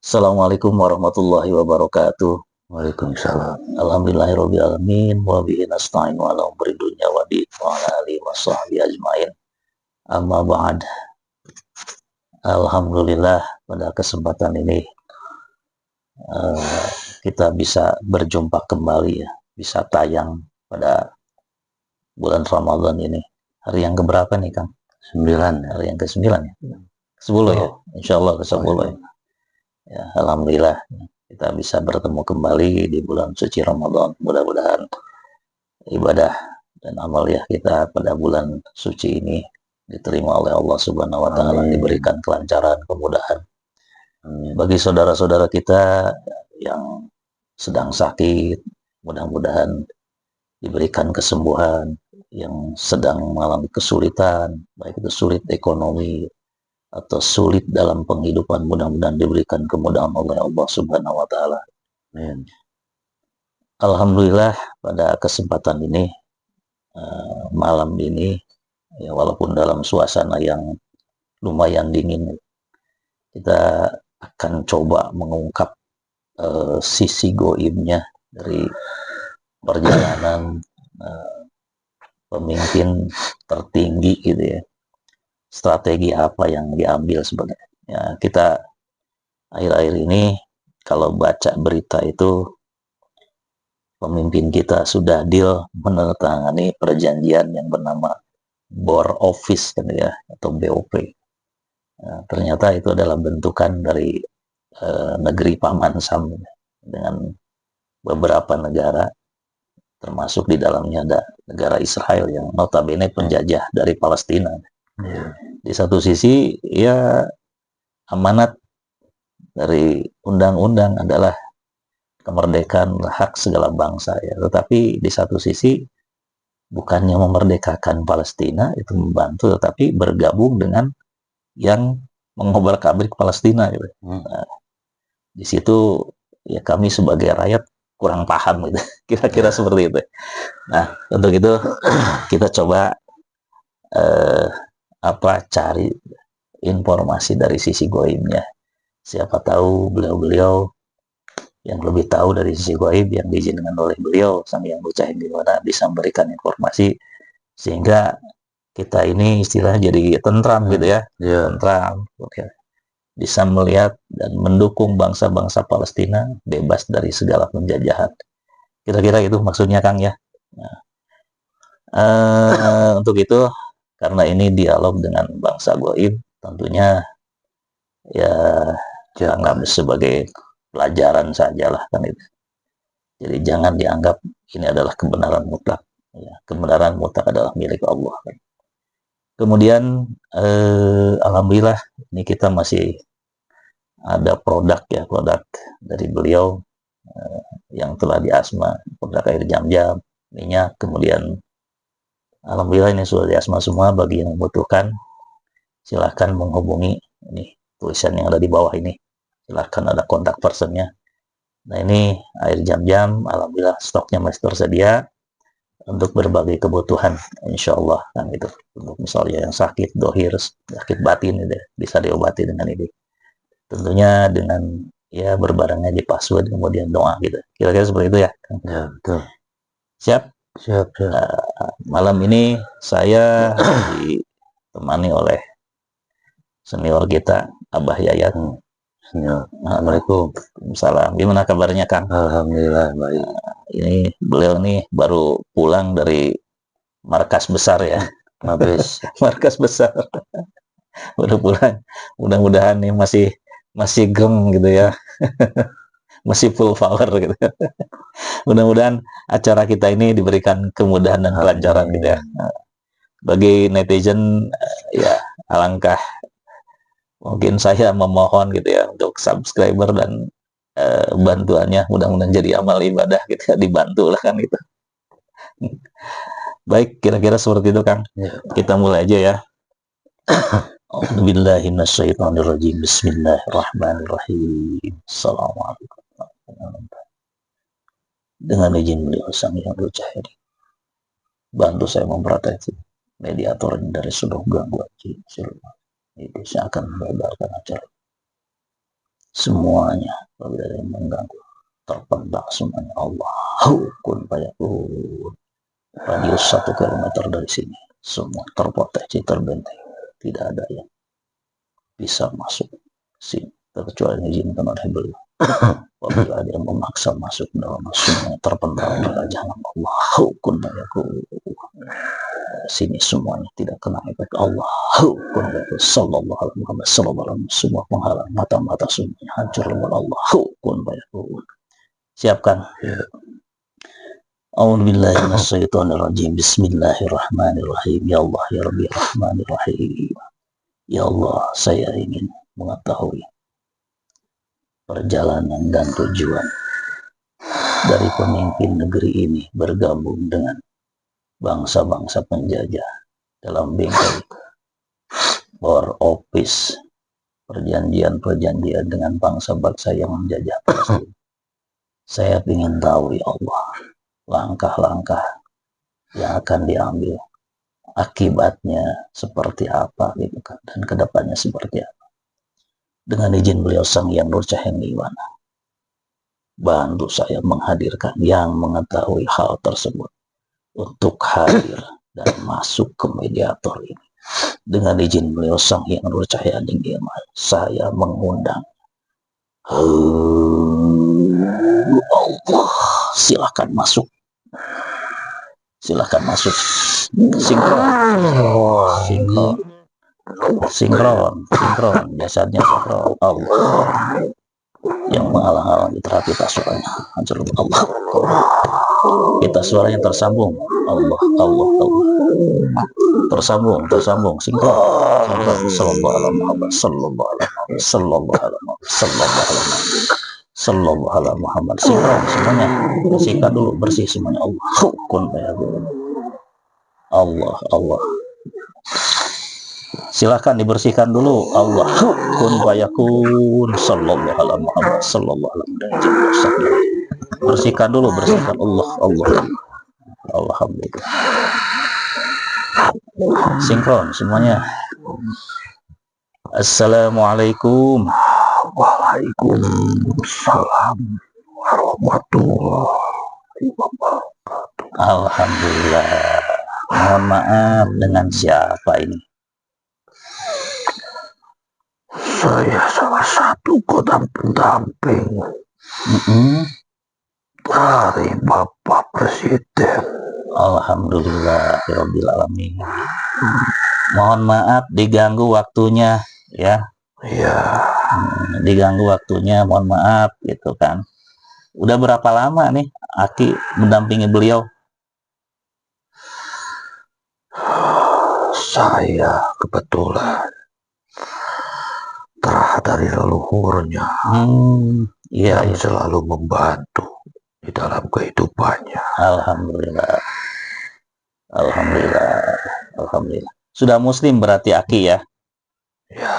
Assalamualaikum warahmatullahi wabarakatuh. Waalaikumsalam. Alhamdulillahirabbil alamin wa bihi nasta'in ala umuri dunya wa din wa ala alihi wa sahbihi ajmain. Amma ba'd. Alhamdulillah pada kesempatan ini eh, kita bisa berjumpa kembali ya, bisa tayang pada bulan Ramadan ini. Hari yang keberapa nih, Kang? 9 ya? Hari yang ke-9 ya? 10 ya? Insyaallah ke-10 ya. Ya, alhamdulillah kita bisa bertemu kembali di bulan suci Ramadan. Mudah-mudahan ibadah dan amalia kita pada bulan suci ini diterima oleh Allah Subhanahu wa taala, diberikan kelancaran, kemudahan. Amin. Bagi saudara-saudara kita yang sedang sakit, mudah-mudahan diberikan kesembuhan, yang sedang mengalami kesulitan, baik itu sulit ekonomi atau sulit dalam penghidupan, mudah-mudahan diberikan kemudahan oleh Allah Subhanahu wa taala. Amin. Alhamdulillah pada kesempatan ini malam ini ya, walaupun dalam suasana yang lumayan dingin, kita akan coba mengungkap sisi goibnya dari perjalanan pemimpin tertinggi gitu ya. Strategi apa yang diambil sebenarnya? Ya, kita akhir-akhir ini kalau baca berita itu pemimpin kita sudah deal menandatangani perjanjian yang bernama Bor Office kan ya, atau BOP. Nah, ternyata itu adalah bentukan dari negeri Paman Sam dengan beberapa negara, termasuk di dalamnya ada negara Israel yang notabene penjajah dari Palestina. Di satu sisi ya amanat dari undang-undang adalah kemerdekaan hak segala bangsa ya, tetapi di satu sisi bukannya memerdekakan Palestina itu membantu, tetapi bergabung dengan yang mengobrak-abrik Palestina gitu. Nah, di situ ya kami sebagai rakyat kurang paham gitu, kira-kira seperti itu. Nah, untuk itu kita coba cari informasi dari sisi goibnya. Siapa tahu beliau-beliau yang lebih tahu dari sisi goib yang diizinkan oleh beliau sang yang Bucahin di mana bisa memberikan informasi sehingga kita ini istilahnya jadi tentram gitu ya, tentram, bisa melihat dan mendukung bangsa-bangsa Palestina bebas dari segala penjajahan. Kira-kira itu maksudnya, Kang ya. Nah, untuk itu karena ini dialog dengan bangsa goib, tentunya ya jangan sebagai pelajaran sajalah kan itu. Jadi jangan dianggap ini adalah kebenaran mutlak. Ya, kebenaran mutlak adalah milik Allah. Kemudian alhamdulillah ini kita masih ada produk dari beliau yang telah diasma, produk air jam-jam, minyak, kemudian alhamdulillah ini sudah diasma semua. Bagi yang membutuhkan silahkan menghubungi ini tulisan yang ada di bawah ini, silahkan ada kontak personnya. Nah ini air jam-jam, alhamdulillah stoknya masih tersedia untuk berbagai kebutuhan, insya Allah kan itu. Untuk misalnya yang sakit dohir, sakit batin itu bisa diobati dengan ini. Tentunya dengan ya berbarengnya di password kemudian doa gitu. Kira-kira seperti itu ya. Ya, betul. Siap? Siap, siap. Malam ini saya ditemani oleh senior kita, Abah Yayat. Senior. Assalamualaikum. Salam. Gimana kabarnya, Kang? Alhamdulillah baik. Ini beliau nih baru pulang dari markas besar ya. Mabes. Markas besar. Baru pulang. Mudah-mudahan nih masih gem gitu ya. Masih full power gitu. Mudah-mudahan acara kita ini diberikan kemudahan dan kelancaran gitu ya. Bagi netizen ya alangkah mungkin saya memohon gitu ya untuk subscriber dan bantuannya, mudah-mudahan jadi amal ibadah gitu ya, dibantu lah kan gitu. Baik, kira-kira seperti itu, Kang. Ya. Kita mulai aja ya. A'udzubillahi minasyaitonirrajim. Bismillahirrahmanirrahim. Assalamualaikum. Dengan izin beliau sang yang Bucahin, bantu saya memproteksi mediator dari seluruh gangguan itu saya akan membatalkan acara. semuanya apabila ada yang mengganggu terpendam semuanya. Allah kun fayakun. Radius 1 kilometer dari sini semua terproteksi, terbenteng, tidak ada yang bisa masuk sini kecuali diizinkan oleh beliau. Apabila ada yang memaksa masuk dalam semuanya terpendam dalam jalan Allah kun fayakun. Sini semuanya tidak kena efek Allah kun fayakun. Sallallahu alaihi Muhammad sallallahu alaihi wasallam. Semua penghalang mata-mata semuanya hancur oleh Allah kun fayakun. Siapkan. A'udzubillahi minasyaitonirrajim. Bismillahirrahmanirrahim. Ya Allah, ya Rabbi Rahmanirrahim. Ya Allah, saya ingin mengetahui perjalanan dan tujuan dari pemimpin negeri ini bergabung dengan bangsa-bangsa penjajah dalam bingkai war office, perjanjian-perjanjian dengan bangsa-bangsa yang menjajah Palestina. Saya ingin tahu, ya Allah, langkah-langkah yang akan diambil, akibatnya seperti apa gitu kan, dan kedepannya seperti apa. Dengan izin beliau Sang Hyang Nur Cahaya Nirwana, bantu saya menghadirkan yang mengetahui hal tersebut untuk hadir dan masuk ke mediator ini. Dengan izin beliau Sang Hyang Nur Cahaya Nirwana, saya mengundang Allah, silakan masuk. Silakan masuk. Sinkron. Jasadnya sinkron. Allah yang menghalang-halangi terapi tak suaranya hancur Allah. Kita suaranya tersambung. Allah. Tersambung. Sinkron. Sallallahu alaihi Muhammad. Sallallahu alaihi Muhammad. Sinkron semuanya. Bersihkan dulu, bersih semuanya. Allah kun fayakun. Allah. Silakan dibersihkan dulu. Allah kun fayakun. Sallallahu alaihi Muhammad. Sallallahu alaihi Muhammad. Bersihkan dulu, bersihkan. Allah. Alhamdulillah. Sinkron semuanya. Assalamualaikum. Waalaikumsalam warahmatullahi wabarakatuh. Alhamdulillah. Mohon maaf, dengan siapa ini? Saya salah satu kodam pendamping dari Bapak Presiden. Alhamdulillah Rabbil Alamin. Mohon maaf diganggu waktunya ya. Ya. Diganggu waktunya, mohon maaf gitu kan. Udah berapa lama nih Aki mendampingi beliau? Saya kebetulan terah dari leluhurnya yang selalu membantu di dalam kehidupannya. Alhamdulillah. Sudah muslim berarti Aki ya? Ya.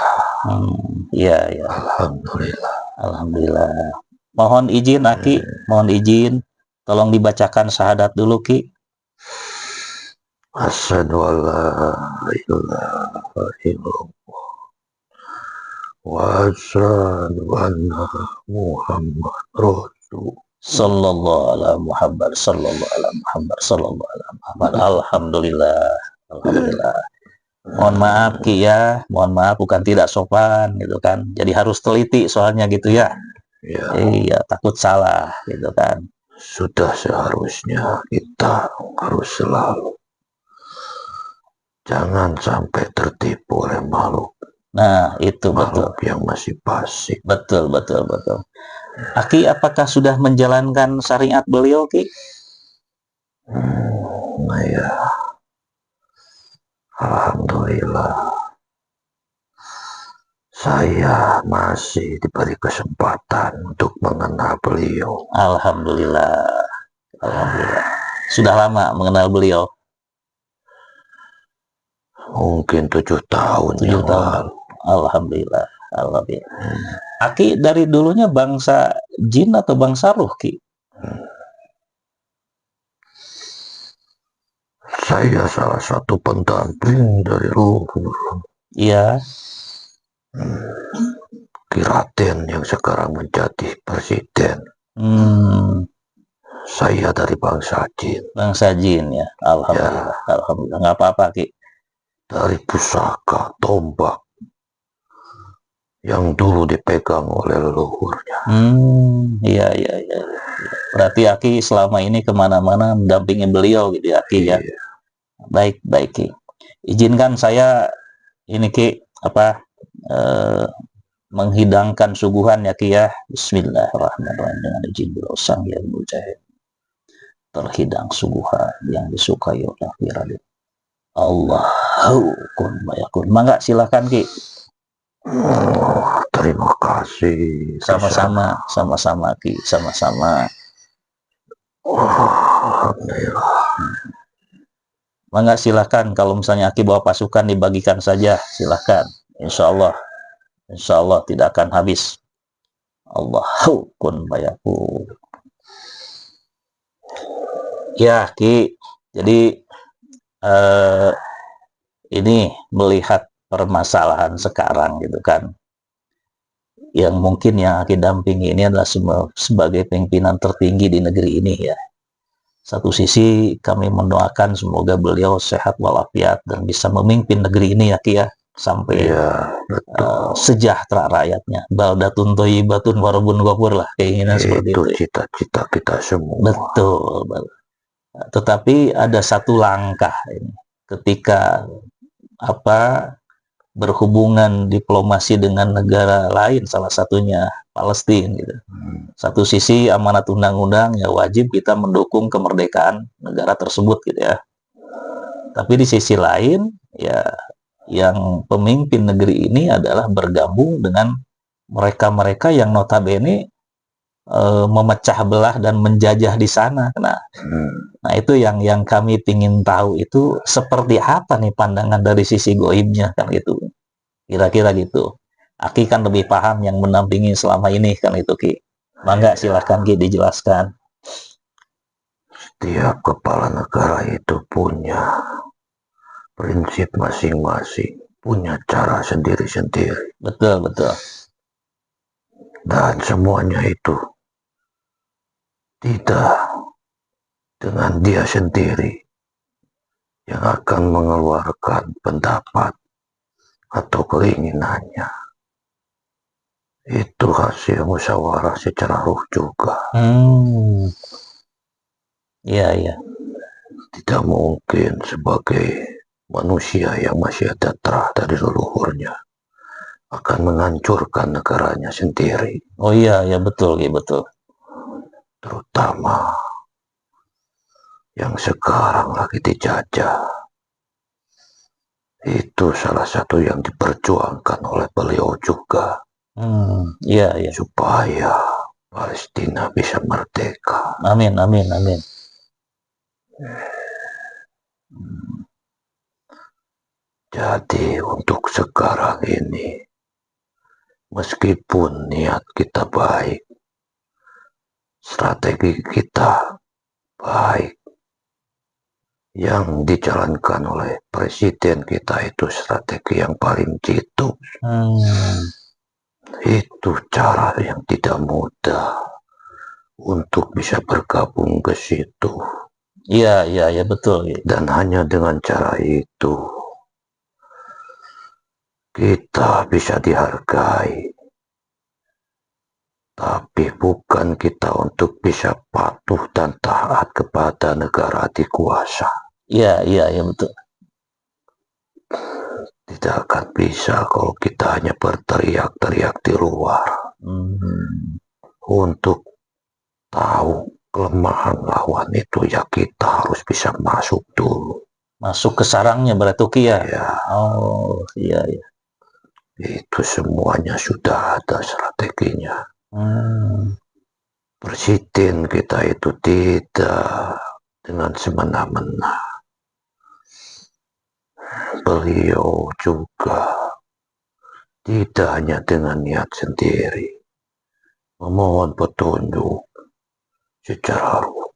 Alhamdulillah. Mohon izin Aki, mohon izin, tolong dibacakan syahadat dulu Ki. Asyhadu an la ilaha illallah wa asyhadu anna Muhammad Rasul. Sallallahu alaihi Muhammad. Alhamdulillah. Mohon maaf Ki ya, mohon maaf bukan tidak sopan gitu kan. Jadi harus teliti soalnya gitu ya. Iya, takut salah gitu kan. Sudah seharusnya kita harus selalu jangan sampai tertipu oleh makhluk. Nah, itu betul. Yang masih fasik. Betul. Aki, apakah sudah menjalankan syariat beliau, Ki? Ya. Alhamdulillah. Saya masih diberi kesempatan untuk mengenal beliau. Alhamdulillah. Sudah lama mengenal beliau? Mungkin 7 tahun. 7 tahun. Alhamdulillah. Aki dari dulunya bangsa jin atau bangsa ruh, Ki? Saya salah satu pendamping dari leluhur. Iya. Ki Raden yang sekarang menjadi presiden. Saya dari bangsa Jin. Bangsa Jin ya. Alhamdulillah. Ya. Alhamdulillah. Nggak apa-apa Ki. Dari pusaka tombak yang dulu dipegang oleh leluhurnya. Iya, iya, iya. Berarti Aki selama ini kemana-mana mendampingi beliau gitu ya Ki ya. Baik, baik Ki. Izinkan saya ini Ki menghidangkan suguhan ya Ki ya. Bismillahirrahmanirrahim dengan izin beliau sang yang mujahid. Terhidang suguhan yang disukai oleh Raden. Allahu kun mayakun. Mangga silakan Ki. Terima kasih. Sama-sama, sama-sama Ki, sama-sama. Alhamdulillah. Mangga silakan, kalau misalnya Aki bawa pasukan dibagikan saja, silakan. Insya Allah tidak akan habis. Allahu kun mayakun. Ya Ki, jadi ini melihat permasalahan sekarang gitu kan, yang mungkin yang Aki dampingi ini adalah sebagai pimpinan tertinggi di negeri ini ya. Satu sisi kami mendoakan semoga beliau sehat walafiat dan bisa memimpin negeri ini ya Ki ya, sampai sejahtera rakyatnya. Baldatun thayyibatun warabun ghafur lah, keinginan seperti itu. Cita-cita kita semua. Betul. Tetapi ada satu langkah ini, ketika berhubungan diplomasi dengan negara lain, salah satunya Palestina gitu. Satu sisi amanat undang-undang ya wajib kita mendukung kemerdekaan negara tersebut gitu ya. Tapi di sisi lain ya yang pemimpin negeri ini adalah bergabung dengan mereka-mereka yang notabene memecah belah dan menjajah di sana. Nah itu yang kami ingin tahu itu seperti apa nih pandangan dari sisi goibnya kan gitu. Kira-kira gitu. Aki kan lebih paham yang mendampingi selama ini kan itu Ki. Mangga silahkan Ki dijelaskan. Setiap kepala negara itu punya prinsip masing-masing, punya cara sendiri-sendiri. Betul, betul. Dan semuanya itu tidak dengan dia sendiri yang akan mengeluarkan pendapat atau keinginannya. Itu hasil musyawarah secara ruh juga. Iya, iya. Tidak mungkin sebagai manusia yang masih ada terah dari leluhurnya akan menghancurkan negaranya sendiri. Oh iya, ya betul, ya betul. Terutama yang sekarang lagi dijajah. Itu salah satu yang diperjuangkan oleh beliau juga. Iya, iya. Supaya Palestina bisa merdeka. Amin, amin, amin. Jadi untuk sekarang ini, meskipun niat kita baik, strategi kita baik, yang dijalankan oleh presiden kita itu strategi yang paling jitu. Itu cara yang tidak mudah untuk bisa bergabung ke situ. Iya, iya, ya betul. Ya. Dan hanya dengan cara itu kita bisa dihargai. Tapi bukan kita untuk bisa patuh dan taat kepada negara dikuasa. Iya, iya, ya betul. Tidak akan bisa kalau kita hanya berteriak-teriak di luar. Untuk tahu kelemahan lawan itu ya kita harus bisa masuk dulu. Masuk ke sarangnya berarti Ki ya? Ya. Oh, iya, iya. Itu semuanya sudah ada strateginya. Presiden kita itu tidak dengan semena-mena. Beliau juga tidak hanya dengan niat sendiri, memohon petunjuk secara ruh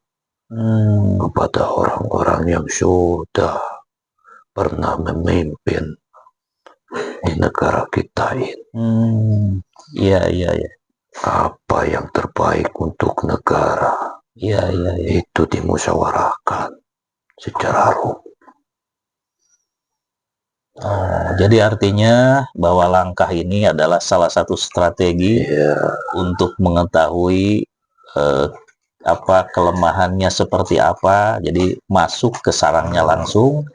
kepada orang-orang yang sudah pernah memimpin di negara kita ini. Iya, iya, iya. Apa yang terbaik untuk negara, Iya, iya, iya. itu dimusyawarahkan secara rumit. Oh, jadi artinya bahwa langkah ini adalah salah satu strategi Ya, untuk mengetahui apa kelemahannya seperti apa. Jadi masuk ke sarangnya langsung,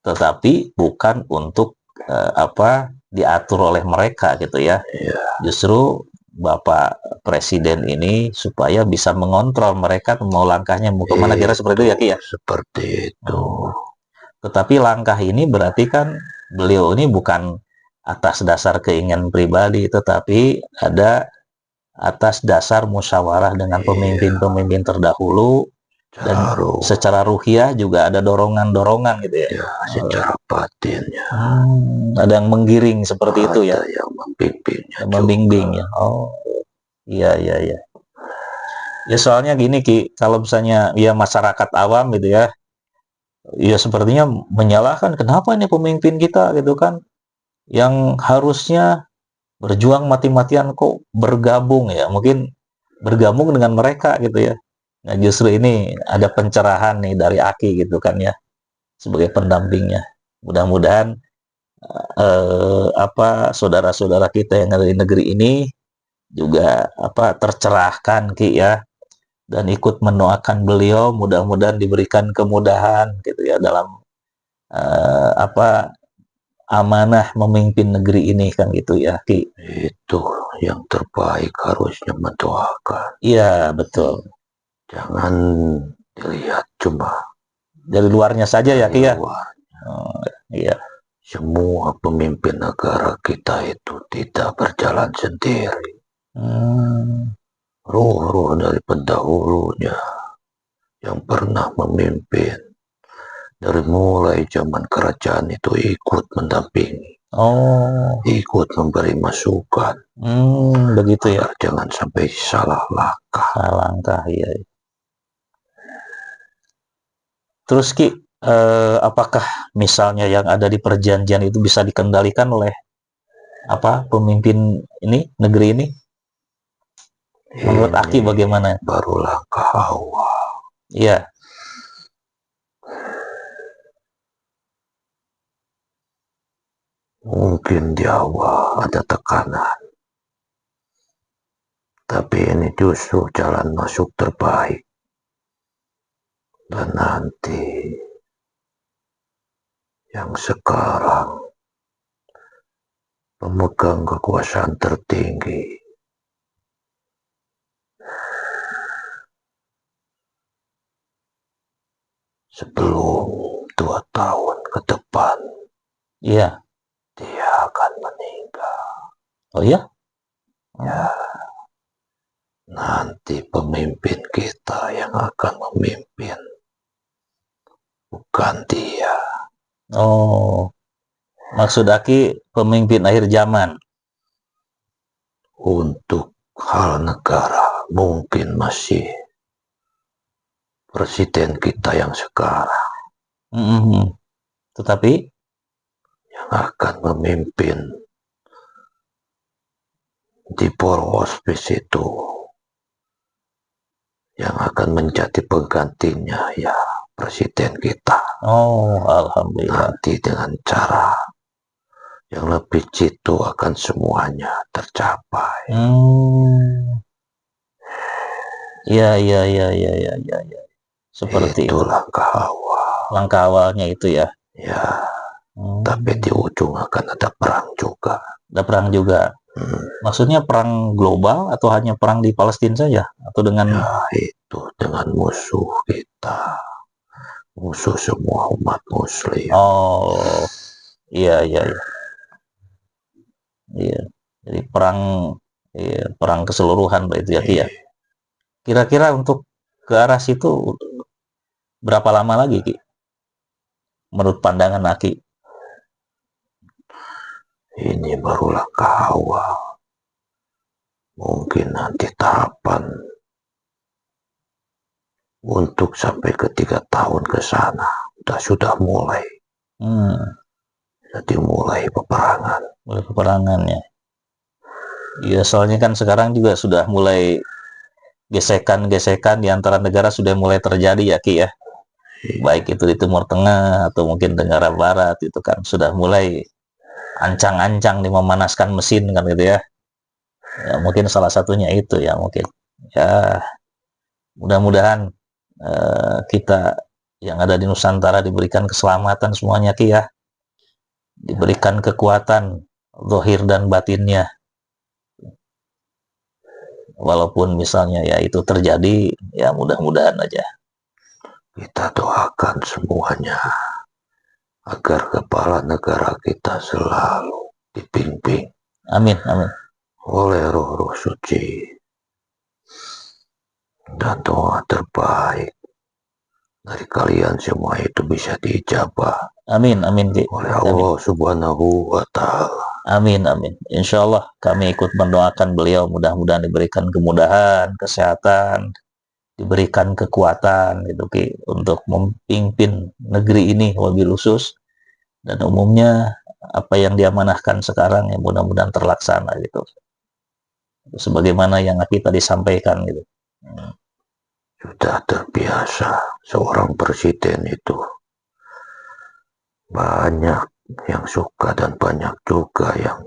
tetapi bukan untuk diatur oleh mereka gitu ya. ya, Justru Bapak Presiden ini supaya bisa mengontrol mereka mau langkahnya mau kemana, kira seperti itu ya Ki ya. seperti itu. Tetapi langkah ini berarti kan beliau ini bukan atas dasar keinginan pribadi, tetapi ada atas dasar musyawarah dengan pemimpin-pemimpin terdahulu, dan secara ruhiyah juga ada dorongan-dorongan gitu ya. Ya, secara batinnya. Ada yang menggiring seperti itu ya. Ada yang membimbingnya. Yang membimbing ya. Oh, iya, iya, iya. Ya soalnya gini Ki, kalau misalnya ya masyarakat awam gitu ya, ya sepertinya menyalahkan kenapa ini pemimpin kita gitu kan, yang harusnya berjuang mati-matian kok bergabung ya, mungkin bergabung dengan mereka gitu ya. Nah justru ini ada pencerahan nih dari Aki gitu kan ya, sebagai pendampingnya. Mudah-mudahan saudara-saudara kita yang ada di negeri ini juga tercerahkan Ki ya, dan ikut mendoakan beliau, mudah-mudahan diberikan kemudahan gitu ya dalam amanah memimpin negeri ini kan gitu ya Ki. Itu yang terbaik, harusnya mendoakan. Iya betul. Jangan dilihat cuma Dari luarnya saja ya Ki ya. Iya. Semua pemimpin negara kita itu tidak berjalan sendiri. Roh-roh dari pendahulunya yang pernah memimpin dari mulai zaman kerajaan itu ikut mendampingi, ikut memberi masukan, begitu ya. Agar jangan sampai salah langkah. Salah langkah ya. Terus Ki, apakah misalnya yang ada di perjanjian itu bisa dikendalikan oleh pemimpin ini, negeri ini? Menurut Aki bagaimana? Baru langkah awal. Iya. Mungkin di awal ada tekanan, tapi ini justru jalan masuk terbaik. Dan nanti yang sekarang pemegang kekuasaan tertinggi sebelum 2 tahun ke depan, iya, dia akan meninggal. Oh ya? Ya, nanti pemimpin kita yang akan memimpin, bukan dia. Oh, maksud Aki pemimpin akhir zaman. Untuk hal negara mungkin masih presiden kita yang sekarang, tetapi yang akan memimpin di Polhospis itu, yang akan menjadi penggantinya ya presiden kita. Oh, alhamdulillah. Nanti dengan cara yang lebih jitu akan semuanya tercapai. Iya, iya, iya, iya, iya, iya. Seperti itu langkah awal. Langkah awalnya itu ya. Ya. Tapi di ujung akan ada perang juga. Ada perang juga. Maksudnya perang global atau hanya perang di Palestina saja? Atau dengan itu dengan musuh kita, musuh semua umat muslim. Oh, iya, iya, iya. Iya. Jadi perang keseluruhan berarti ya Ki ya. Kira-kira untuk ke arah situ berapa lama lagi Ki? Menurut pandangan Aki? Ini baru langkah awal. Mungkin nanti tahapan untuk sampai ke 3 tahun ke sana sudah mulai. Jadi mulai peperangan. Mulai peperangannya. Iya, soalnya kan sekarang juga sudah mulai gesekan-gesekan di antara negara sudah mulai terjadi ya Ki ya. Baik itu di Timur Tengah atau mungkin negara Barat itu kan sudah mulai ancang-ancang nih memanaskan mesin kan gitu ya. Ya mungkin salah satunya itu ya mungkin. Ya mudah-mudahan kita yang ada di Nusantara diberikan keselamatan semuanya Ki ya. Diberikan kekuatan zahir dan batinnya. Walaupun misalnya ya itu terjadi, ya mudah-mudahan aja. Kita doakan semuanya agar kepala negara kita selalu dipimpin Amin, amin. oleh roh-roh suci dan doa terbaik dari kalian semua itu bisa diijabah Amin, amin, Ki. oleh Allah Subhanahu wa Ta'ala. Amin, amin. Insya Allah kami ikut mendoakan beliau mudah-mudahan diberikan kemudahan, kesehatan, diberikan kekuatan gitu Ki untuk memimpin negeri ini wabil khusus dan umumnya apa yang diamanahkan sekarang ya mudah-mudahan terlaksana gitu. Sebagaimana yang kita disampaikan gitu. Sudah terbiasa seorang presiden itu banyak yang suka dan banyak juga yang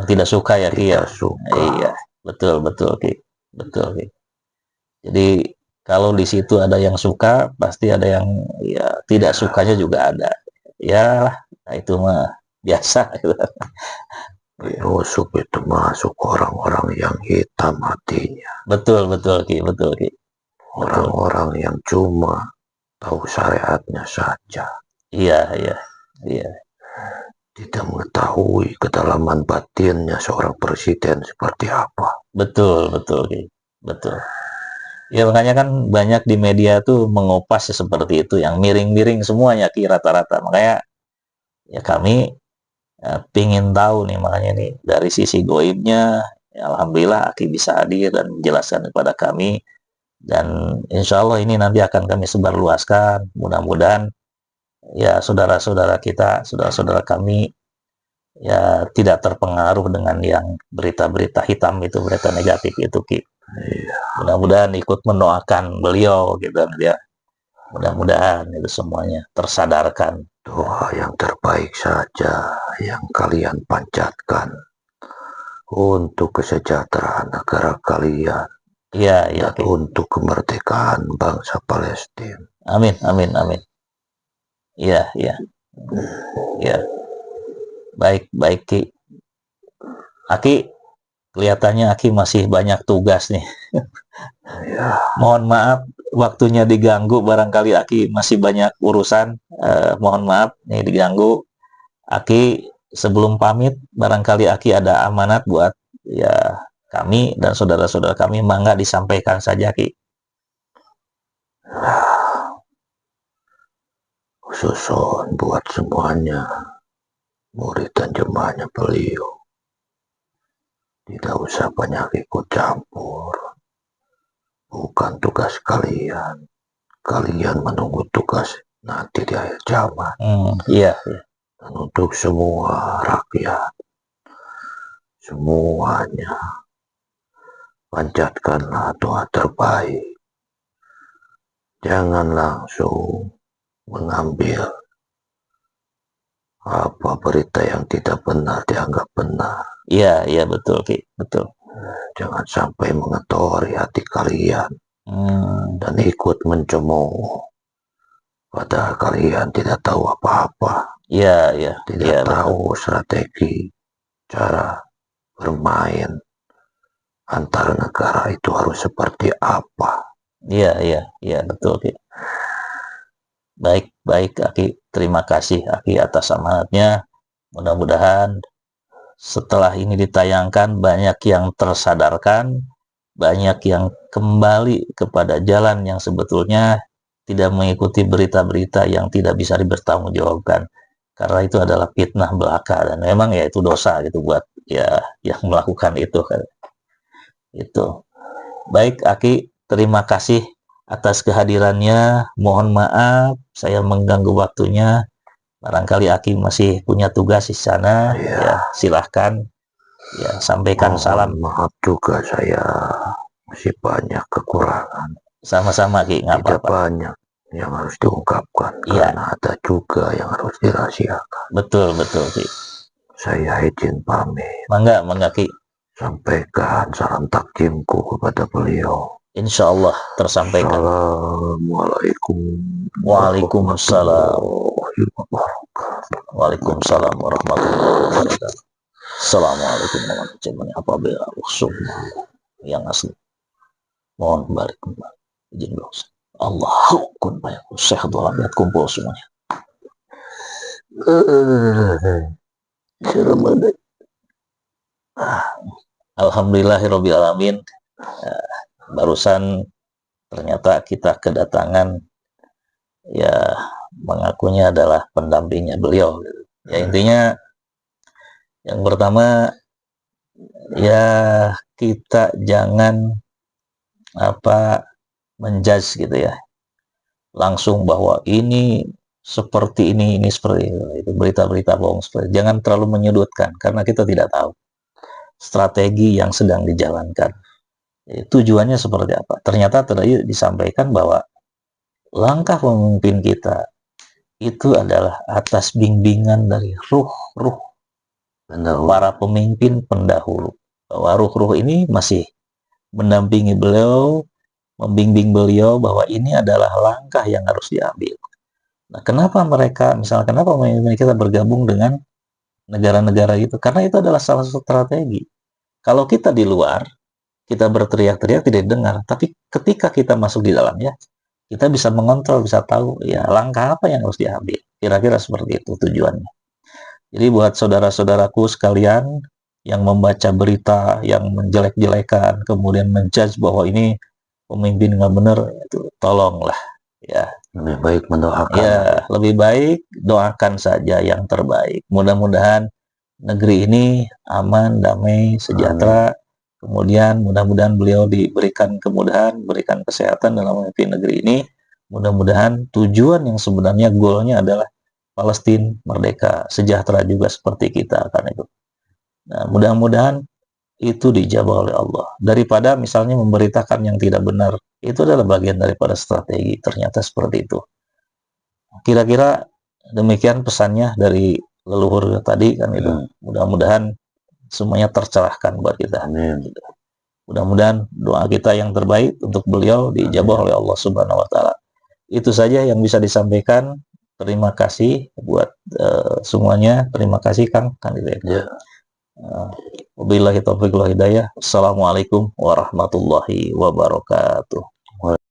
tidak suka ya Ki ya. tidak suka. Iya, betul betul Ki. Betul Ki. Jadi kalau di situ ada yang suka, pasti ada yang ya tidak sukanya juga ada. Ya, nah itu mah biasa gitu. Penyusup itu masuk orang-orang yang hitam hatinya. Betul betul Ki, betul Ki. Orang-orang yang cuma tahu syariatnya saja. Iya, iya, iya. Tidak mengetahui kedalaman batinnya seorang presiden seperti apa. Betul, betul Ki. Betul. Ya makanya kan banyak di media tuh mengupas ya seperti itu, yang miring-miring semuanya Ki rata-rata. Makanya ya kami pingin tahu nih makanya nih dari sisi goibnya, ya alhamdulillah Aki bisa hadir dan menjelaskan kepada kami dan insya Allah ini nanti akan kami sebarluaskan. Mudah-mudahan ya saudara-saudara kita, saudara-saudara kami ya tidak terpengaruh dengan yang berita-berita hitam itu, berita negatif itu Ki. Mudah-mudahan ikut mendoakan beliau gitu ya. Mudah-mudahan itu semuanya tersadarkan. Doa yang terbaik saja yang kalian panjatkan untuk kesejahteraan negara kalian. Iya, iya. Dan untuk kemerdekaan bangsa Palestina. Amin, amin, amin. Iya, iya. Iya. Baik, baik Ki. Aki, kelihatannya Aki masih banyak tugas nih. Ya. Mohon maaf waktunya diganggu, barangkali Aki masih banyak urusan. Mohon maaf nih diganggu. Aki sebelum pamit, barangkali Aki ada amanat buat ya kami dan saudara-saudara kami, mangga disampaikan saja Ki. Khususon buat semuanya murid dan jemaahnya beliau. Tidak usah banyak ikut campur. Bukan tugas kalian. Kalian menunggu tugas nanti di akhir zaman. Iya, iya. Dan untuk semua rakyat, semuanya, panjatkanlah doa terbaik. Jangan langsung mengambil apa berita yang tidak benar dianggap benar. Iya, iya betul Ki, betul. Jangan sampai mengetori hati kalian dan ikut mencemooh. Padahal kalian tidak tahu apa-apa. Iya, iya. Tidak tahu strategi, cara bermain antar negara itu harus seperti apa. Iya, iya, iya betul Ki. Baik, baik Aki. Terima kasih Aki atas amanatnya. Mudah-mudahan setelah ini ditayangkan banyak yang tersadarkan, banyak yang kembali kepada jalan yang sebetulnya tidak mengikuti berita-berita yang tidak bisa dipertanggungjawabkan. Karena itu adalah fitnah belaka dan memang ya itu dosa gitu buat ya yang melakukan itu kan. Itu. Baik Aki, terima kasih atas kehadirannya. Mohon maaf saya mengganggu waktunya. Barangkali Aki masih punya tugas di sana, ya silahkan ya sampaikan salam. Maaf juga saya masih banyak kekurangan. Sama-sama Ki, nggak Tidak apa-apa. banyak yang harus diungkapkan Iya. karena ada juga yang harus dirahasiakan. Betul Ki. Saya izin pamit. Mangga Ki. Sampaikan salam takjimku kepada beliau. Insya Allah tersampaikan. Assalamualaikum. Waalaikumsalam. Waalaikumsalam warahmatullahi wabarakatuh. Assalamualaikum warahmatullahi wabarakatuh. Apabila rusuh yang asli, mohon balik kembali. Izin dosa. Allahu kun bayakun. Sehat walafiat, kumpul semuanya. Alhamdulillahirabbil alamin. Barusan ternyata kita kedatangan ya mengakunya adalah pendampingnya beliau. Ya intinya yang pertama ya kita jangan menjudge gitu ya. Langsung bahwa ini seperti ini seperti itu, berita-berita bohong seperti itu. Jangan terlalu menyudutkan karena kita tidak tahu strategi yang sedang dijalankan. Tujuannya seperti apa? Ternyata tadi disampaikan bahwa langkah pemimpin kita itu adalah atas bimbingan dari ruh-ruh para pemimpin pendahulu. Bahwa ruh-ruh ini masih mendampingi beliau, membimbing beliau bahwa ini adalah langkah yang harus diambil. Nah, kenapa kenapa pemimpin kita bergabung dengan negara-negara itu? Karena itu adalah salah satu strategi. Kalau kita di luar, kita berteriak-teriak tidak dengar, tapi ketika kita masuk di dalamnya, kita bisa mengontrol, bisa tahu ya langkah apa yang harus diambil. Kira-kira seperti itu tujuannya. Jadi buat saudara-saudaraku sekalian yang membaca berita yang menjelek-jelekan, kemudian menjudge bahwa ini pemimpin nggak benar, itu tolonglah ya. Lebih baik mendoakan. Ya, lebih baik doakan saja yang terbaik. Mudah-mudahan negeri ini aman, damai, sejahtera. Kemudian mudah-mudahan beliau diberikan kemudahan, berikan kesehatan dalam memimpin negeri ini. Mudah-mudahan tujuan yang sebenarnya goalnya adalah Palestina merdeka, sejahtera juga seperti kita kan itu. Nah, mudah-mudahan itu dijawab oleh Allah. Daripada misalnya memberitakan yang tidak benar, itu adalah bagian daripada strategi. Ternyata seperti itu. Kira-kira demikian pesannya dari leluhur tadi kan itu. Mudah-mudahan semuanya tercerahkan buat kita. Amin. Mudah-mudahan doa kita yang terbaik untuk beliau dijawab oleh Allah Subhanahu wa taala. Itu saja yang bisa disampaikan. Terima kasih buat semuanya. Terima kasih Kang Kandidat. Wabillahi taufiq wal hidayah. Assalamualaikum warahmatullahi wabarakatuh.